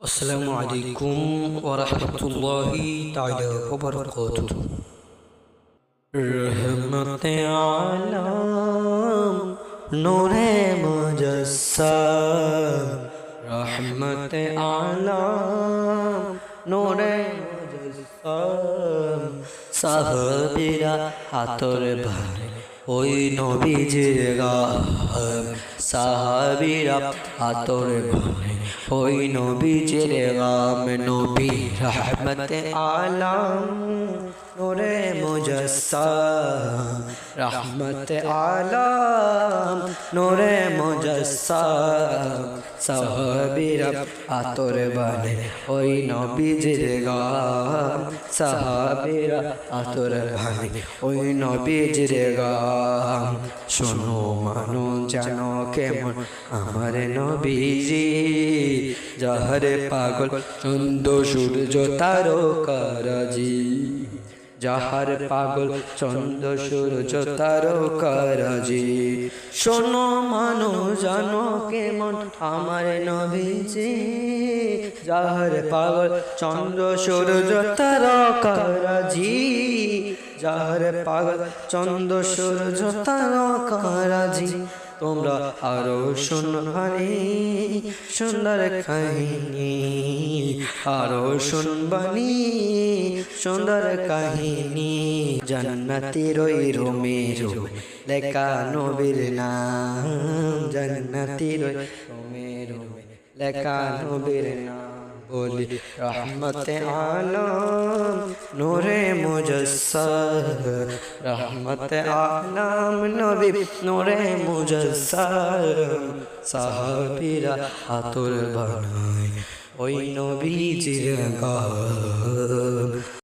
আসসালামু আলাইকুম ওয়া রাহমাতুল্লাহি তাআলা ওয়া বারাকাতুহু। রহমতে আলম নূরে মুজাসসাম, রহমতে আলম নূরে মুজাসসাম। সাহাবীরা হাতর ভারে ওই নবীজির গাম, সাহাবীরা হাতর ভারে ওই নবীজির গাম। নবী রহমতে আলম নূরে মুজাসসাম, রহমতে আলম নূরে মুজাসসাম। সাহাবীরা আতর বানে ওই নবীজির গাম, সাহাবীরা আতর বানে ওই নবীজির গাম। শোনো মানো জানো কেমন আমার নবীজি, যাহার পাগল চন্দ্র সূর্য তারকারাজি, যাহার পাগল চন্দ্র সূর্য তারকারাজি। শোনো মানো জানো কেমন আমার নবীজি, যাহার পাগল চন্দ্র সূর্য তারকারাজি, যাহার পাগল চন্দ্র সূর্য তারকারাজি। তোমরা আরো শুনবানি সুন্দর কাহিনী, আরো শুনবানি সুন্দর কাহিনী। জান্নাতের ওই রোমে রোমে লেখা নবীর নাম, জান্নাতের ওই রোমে রোমে লেখা নবীর নাম। বলি রহমতে আলম নূরে মুজাসসাম, রহমতে আলম নবী নূরে মুজাসসাম। সাহাবীরা আতর বানায় ওই নবীজির গাম।